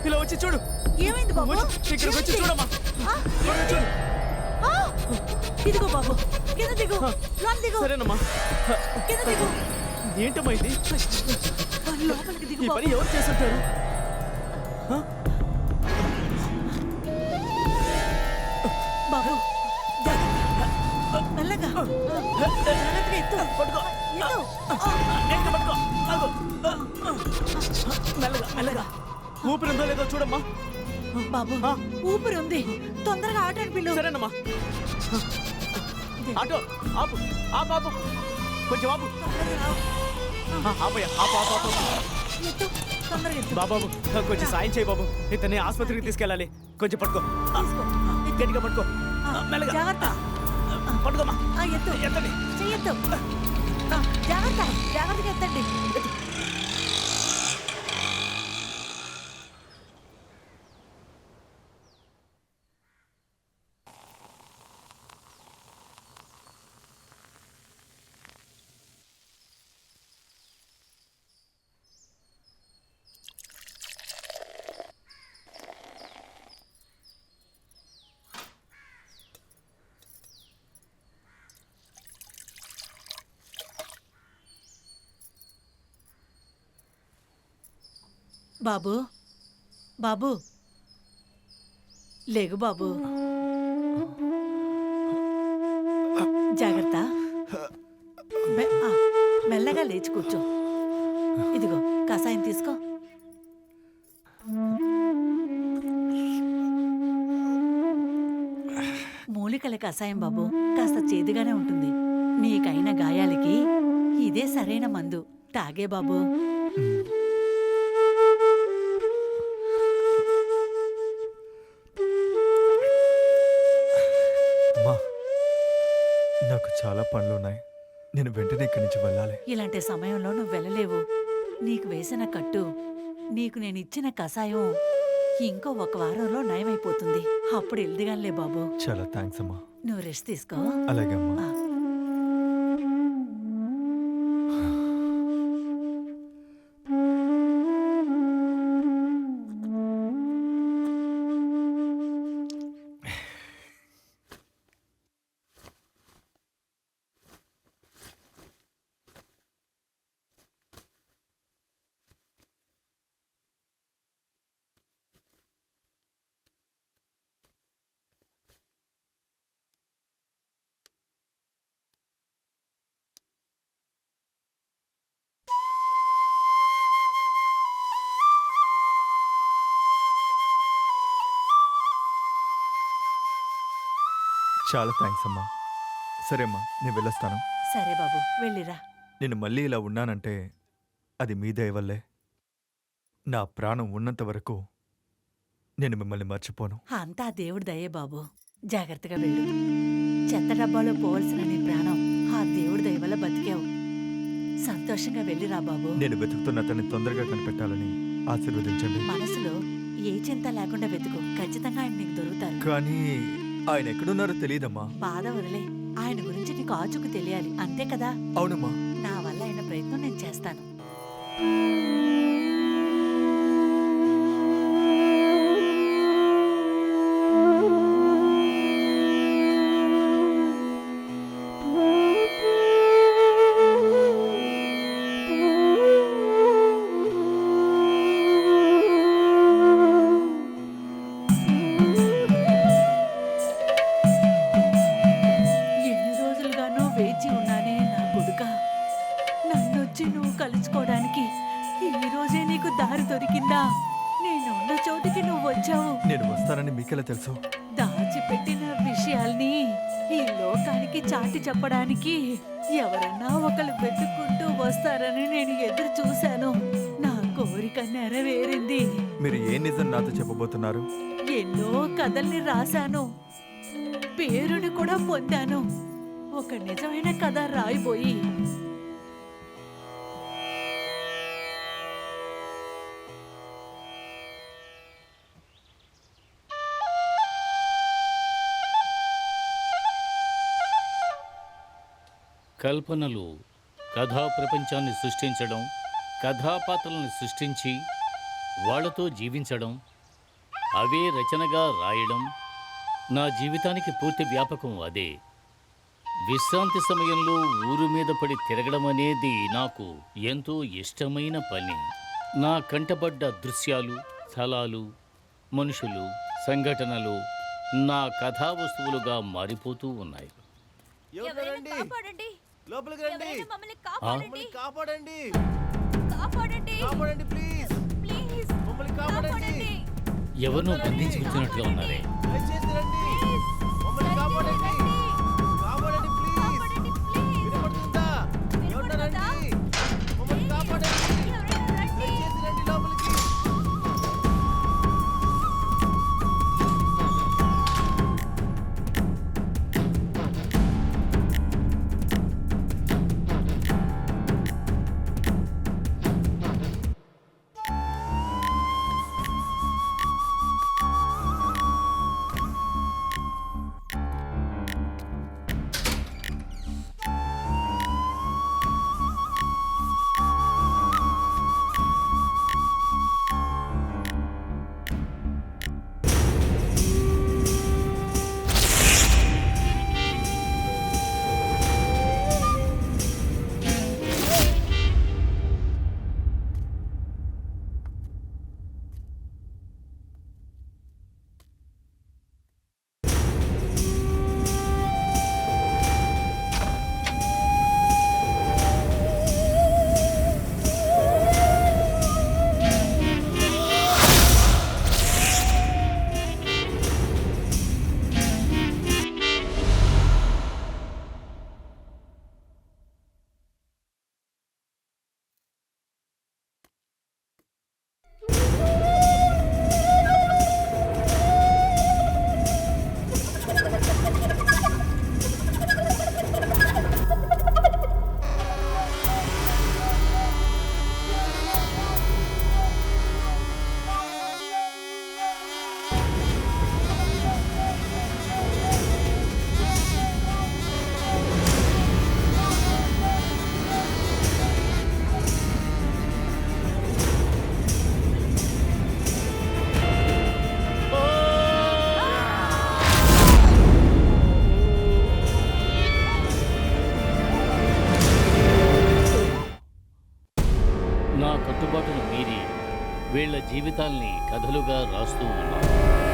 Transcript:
ఇలా వచ్చి చూడు. ఏమైంది బాబు? ఇక్కడికి వచ్చి చూడమ్మా. చూడు. ఇదిగో బాబు, కింద దిగు. దిగు. సరేనమ్మా. కింద దిగు. ఏంటమ్మా ఇది? లోపలికి దిగు. ఈ పని ఎవరు చేస్తుంటారు? బాబు మెల్లగా జాగ్రత్తగా ఎత్తు. పట్టుకో. మెల్లగా మెల్లగా. ఊపిరి ఉందో లేదో చూడమ్మా. బాబు ఊపిరి ఉంది, తొందరగా ఆటోని పిల్లు. సరేనమ్మా. ఆటో ఆపు ఆపు ఆపు, కొంచెం ఆపు. ఆపయ్యా ఆపు ఆపు ఆపు. ఎత్తు, తొందరగా ఎత్తు. బాబు కొంచెం సాయం చేయి బాబు, ఇతన్ని ఆసుపత్రికి తీసుకెళ్ళాలి. కొంచెం పట్టుకో, గట్టిగా పట్టుకో. మెల్లగా జాగ్రత్త. పట్టుకోమ్మా. ఎత్తు, ఎత్తండి. చెయ్యొద్దు. జాగ్రత్త, జాగ్రత్తగా ఎత్తండి. బాబు బాబు లేగు బాబు, జాగ్రత్త. మెల్లగా లేచి కూర్చో. ఇదిగో కషాయం తీసుకో. మూలికల కషాయం బాబు, కాస్త చేదుగానే ఉంటుంది. నీకైన గాయాలకి ఇదే సరైన మందు. తాగే బాబు. నాకు చాలా పనులున్నాయి, నేను వెంటనే ఇక్కడి నుంచి వెళ్ళాలి. ఇలాంటి సమయంలో నువ్వు వెళ్ళలేవు. నీకు వేసిన కట్టు, నీకు నేను ఇచ్చిన కషాయం ఇంకో 1 వారంలో నయమైపోతుంది. అప్పుడు ఎల్దిగానిలే బాబు. చాలా థ్యాంక్స్ అమ్మా. నువ్వు రెస్ట్ తీసుకో. అలాగే అమ్మా. చాలా థ్యాంక్స్ అమ్మా. సరే అమ్మా, నేను వెళ్ళొస్తాను. సరే బాబు, వెళ్ళిరా. నేను మళ్ళీ ఇలా ఉన్నానంటే అది మీ దయ వల్లే. నా ప్రాణం ఉన్నంత వరకు నేను మిమ్మల్ని మర్చిపోను. అంతా దేవుడి దయే బాబు. జాగ్రత్తగా వెళ్ళు. చెత్త డబ్బాలో పోవలసిన నీ ప్రాణం ఆ దేవుడి దయ వల్ల బతికావు. సంతోషంగా వెళ్ళిరా బాబు. నేను వెతుకుతున్న అతన్ని తొందరగా కనిపెట్టాలని ఆశీర్వదించండి. మనసులో ఏ చింత లేకుండా వెతుకు, ఖచ్చితంగా ఆయన నీకు దొరుకుతారు. కానీ ఆయన ఎక్కడున్నారో తెలియదమ్మా. బాధ వదిలే, ఆయన గురించి నీకు ఆచూకు తెలియాలి, అంతే కదా? అవునమ్మా. నా వల్ల అయిన ప్రయత్నం నేను చేస్తాను. కలుసుకోవడానికి ఈ రోజే నీకు దారి దొరికిందా? నేనున్న చోటికి నువ్వు వచ్చావు. నేను వస్తానని మీకెలా తెలుసు? దాచిపెట్టిన విషయాల్ని ఈ లోకానికి చాటి చెప్పడానికి ఎవరన్నా ఒకరు వెతుక్కుంటూ వస్తారని నేను ఎదురు చూశాను. నా కోరిక నెరవేరింది. మీరు ఏ నిజం నాతో చెప్పబోతున్నారు? ఎన్నో కథల్ని రాశాను, పేరుని కూడా పొందాను. ఒక నిజమైన కథ రాయిపోయి కల్పనలు కథా ప్రపంచాన్ని సృష్టించడం, కథాపాత్రలను సృష్టించి వాళ్ళతో జీవించడం, అవే రచనగా రాయడం, నా జీవితానికి పూర్తి వ్యాపకం అదే. విశ్రాంతి సమయంలో ఊరు మీద పడి తిరగడం అనేది నాకు ఎంతో ఇష్టమైన పని. నా కంటపడ్డ దృశ్యాలు, స్థలాలు, మనుషులు, సంఘటనలు నా కథా వస్తువులుగా మారిపోతూ ఉన్నాయి. ఎవరైనా కాపాడండి. లోపలికి రండి. ఎవరైనా మమ్మల్ని కాపాడండి. కాపాడండి. కాపాడండి. కాపాడండి ప్లీజ్. ప్లీజ్ మమ్మల్ని కాపాడండి. ఎవరినో బంధించి ఉంచినట్లుగా ఉన్నారే. దయచేసి రండి. మమ్మల్ని కాపాడండి. కాపాడండి ప్లీజ్. కాపాడండి ప్లీజ్. వినపడుతుందా? ఎవరైనా వినపడుతుందా? రండి. మమ్మల్ని కాపాడండి. ఎవరైనా రండి. దయచేసి రండి లోపలికి. నా కట్టుబాటును మీరి వీళ్ళ జీవితాల్ని కథలుగా రాస్తూ ఉన్నాను.